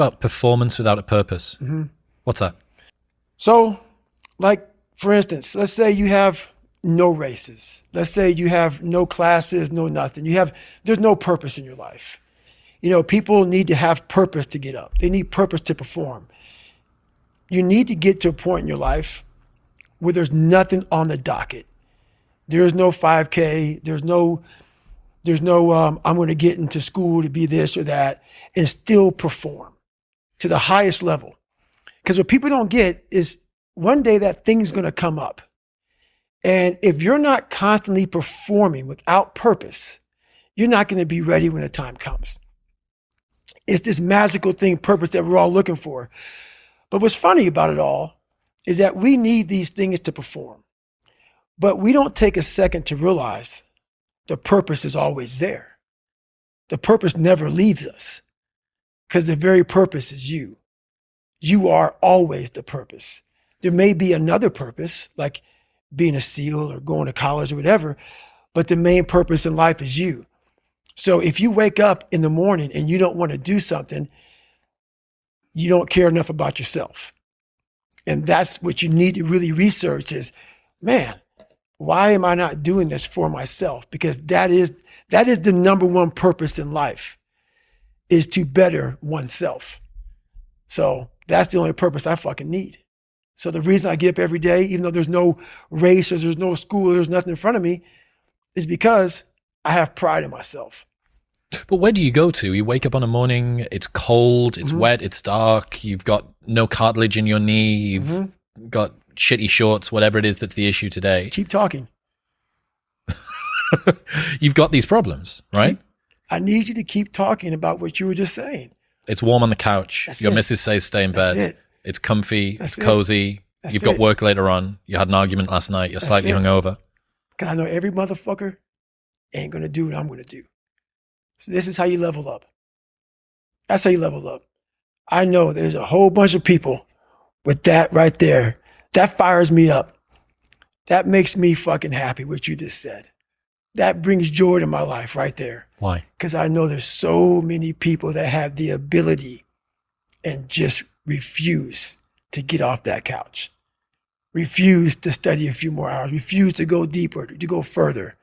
About performance without a purpose. Mm-hmm. What's that? So, like, for instance, let's say you have no races. Let's say you have no classes, no nothing. There's no purpose in your life. You know, people need to have purpose to get up. They need purpose to perform. You need to get to a point in your life where there's nothing on the docket. There is no 5K. There's no I'm going to get into school to be this or that and still perform to the highest level. Because what people don't get is one day that thing's going to come up. And if you're not constantly performing without purpose, you're not going to be ready when the time comes. It's this magical thing, purpose, that we're all looking for. But what's funny about it all is that we need these things to perform. But we don't take a second to realize the purpose is always there. The purpose never leaves us because the very purpose is you. You are always the purpose. There may be another purpose, like being a SEAL or going to college or whatever, but the main purpose in life is you. So if you wake up in the morning and you don't want to do something, you don't care enough about yourself. And that's what you need to really research is, man, why am I not doing this for myself? Because that is the number one purpose in life, is to better oneself. So that's the only purpose I fucking need. So the reason I get up every day, even though there's no race or there's no school, there's nothing in front of me, is because I have pride in myself. But where do you go to? You wake up on a morning, it's cold, it's wet, it's dark, you've got no cartilage in your knee, you've got shitty shorts, whatever it is that's the issue today. Keep talking. You've got these problems, right? I need you to keep talking about what you were just saying. It's warm on the couch. That's Your it. missus says stay in bed. That's it. It's comfy. That's it's cozy. it. That's You've got it. work later on. You had an argument last night. You're slightly hungover. Because I know every motherfucker ain't going to do what I'm going to do. So this is how you level up. That's how you level up. I know there's a whole bunch of people with that right there. That fires me up. That makes me fucking happy, what you just said. That brings joy to my life right there. Why? Because I know there's so many people that have the ability and just refuse to get off that couch. Refuse to study a few more hours. Refuse to go deeper, to go further.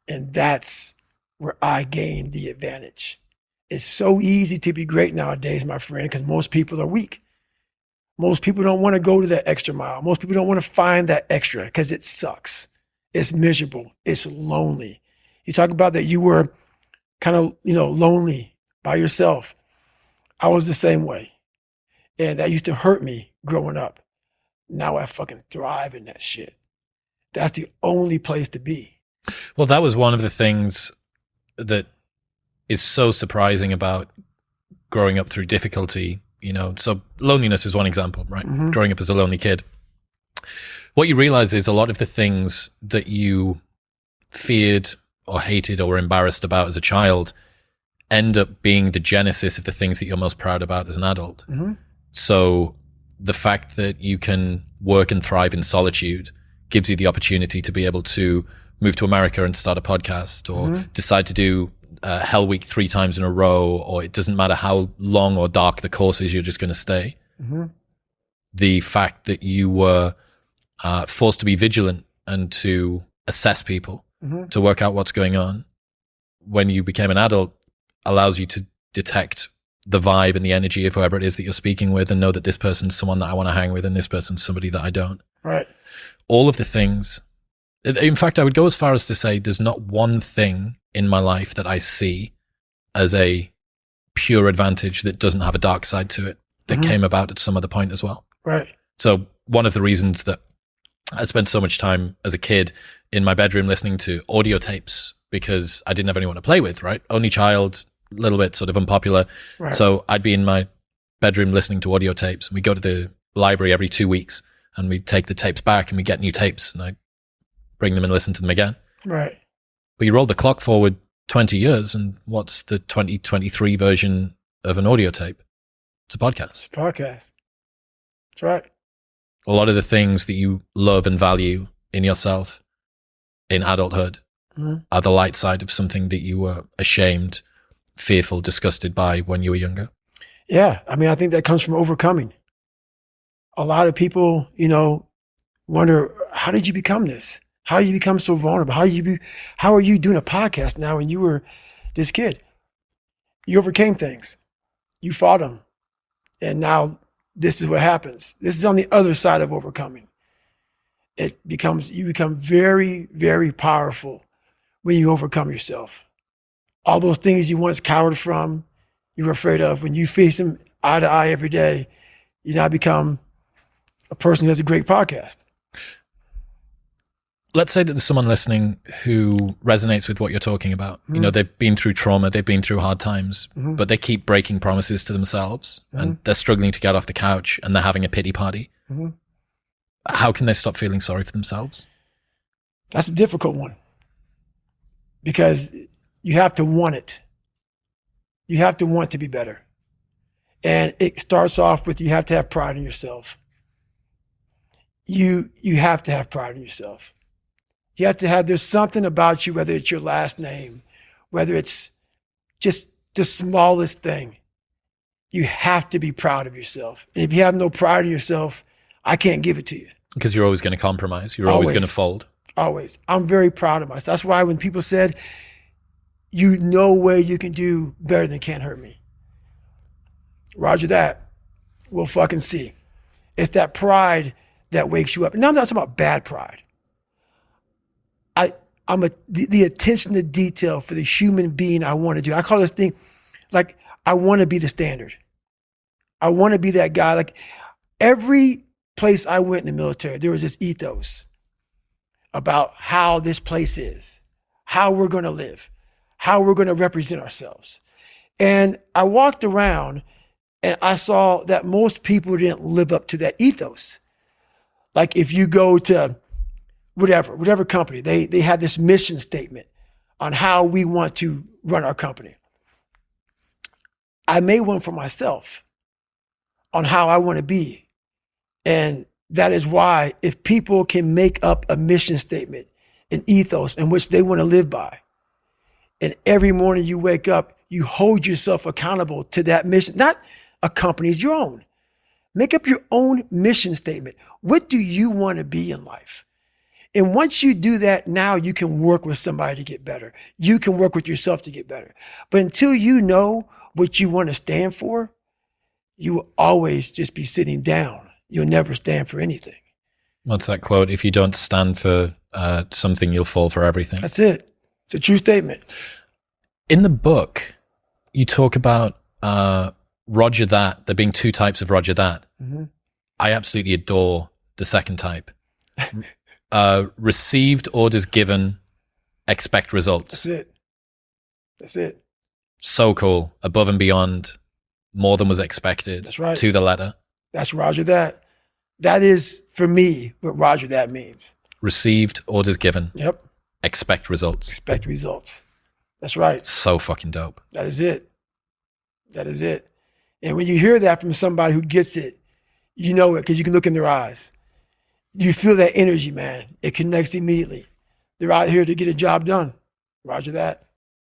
And that's where I gain the advantage. It's so easy to be great nowadays, my friend, because most people are weak. Most people don't want to go to that extra mile. Most people don't want to find that extra because it sucks. It's miserable. It's lonely. You talk about that you were kind of, lonely by yourself. I was the same way. And that used to hurt me growing up. Now I fucking thrive in that shit. That's the only place to be. Well, that was one of the things that is so surprising about growing up through difficulty, So loneliness is one example, right? Mm-hmm. Growing up as a lonely kid. What you realize is a lot of the things that you feared or hated or embarrassed about as a child end up being the genesis of the things that you're most proud about as an adult. Mm-hmm. So the fact that you can work and thrive in solitude gives you the opportunity to be able to move to America and start a podcast, or decide to do Hell Week 3 times in a row, or it doesn't matter how long or dark the course is, you're just going to stay. Mm-hmm. The fact that you were forced to be vigilant and to assess people, to work out what's going on when you became an adult allows you to detect the vibe and the energy of whoever it is that you're speaking with and know that this person's someone that I want to hang with and this person's somebody that I don't. Right. All of the things. In fact, I would go as far as to say there's not one thing in my life that I see as a pure advantage that doesn't have a dark side to it that came about at some other point as well. Right. So one of the reasons that I spent so much time as a kid in my bedroom listening to audio tapes, because I didn't have anyone to play with, right? Only child, a little bit sort of unpopular. Right. So I'd be in my bedroom listening to audio tapes. We go to the library every 2 weeks and we take the tapes back and we get new tapes and I bring them and listen to them again. Right. But you roll the clock forward 20 years and what's the 2023 version of an audio tape? It's a podcast. It's a podcast. That's right. A lot of the things that you love and value in yourself in adulthood are the light side of something that you were ashamed, fearful, disgusted by when you were younger. Yeah. I mean, I think that comes from overcoming. A lot of people, wonder, how did you become this? How did you become so vulnerable? How are you doing a podcast now when you were this kid? You overcame things. You fought them. And now this is what happens. This is on the other side of overcoming. You become very, very powerful when you overcome yourself. All those things you once cowered from, you were afraid of, when you face them eye to eye every day, you now become a person who has a great podcast. Let's say that there's someone listening who resonates with what you're talking about. Mm-hmm. They've been through trauma, they've been through hard times, mm-hmm. but they keep breaking promises to themselves, mm-hmm. and they're struggling to get off the couch, and they're having a pity party. Mm-hmm. How can they stop feeling sorry for themselves? That's a difficult one, because you have to want it. You have to want to be better. And it starts off with, you have to have pride in yourself. You have to have pride in yourself. You have to have, there's something about you, whether it's your last name, whether it's just the smallest thing. You have to be proud of yourself. And if you have no pride in yourself, I can't give it to you. Because you're always going to compromise. You're always going to fold. Always. I'm very proud of myself. That's why when people said, no way you can do better than Can't Hurt Me. Roger that. We'll fucking see. It's that pride that wakes you up. And now I'm not talking about bad pride. The attention to detail for the human being I want to do. I call this thing, like, I want to be the standard. I want to be that guy. Like, every place I went in the military, there was this ethos about how this place is, how we're going to live, how we're going to represent ourselves. And I walked around and I saw that most people didn't live up to that ethos. Like, if you go to whatever company, they had this mission statement on how we want to run our company. I made one for myself on how I want to be. And that is why, if people can make up a mission statement, an ethos in which they want to live by, and every morning you wake up, you hold yourself accountable to that mission, not a company's, your own. Make up your own mission statement. What do you want to be in life? And once you do that, now you can work with somebody to get better. You can work with yourself to get better. But until you know what you want to stand for, you will always just be sitting down. You'll never stand for anything. What's that quote? If you don't stand for something, you'll fall for everything. That's it. It's a true statement. In the book, you talk about Roger that, there being two types of Roger that. Mm-hmm. I absolutely adore the second type. Received, orders given, expect results. That's it. So cool. Above and beyond, more than was expected. That's right. To the letter. That's Roger that. That is, for me, what Roger that means. Received, orders given. Yep. Expect results. Expect results. That's right. So fucking dope. That is it. That is it. And when you hear that from somebody who gets it, you know it because you can look in their eyes. You feel that energy, man. It connects immediately. They're out here to get a job done. Roger that.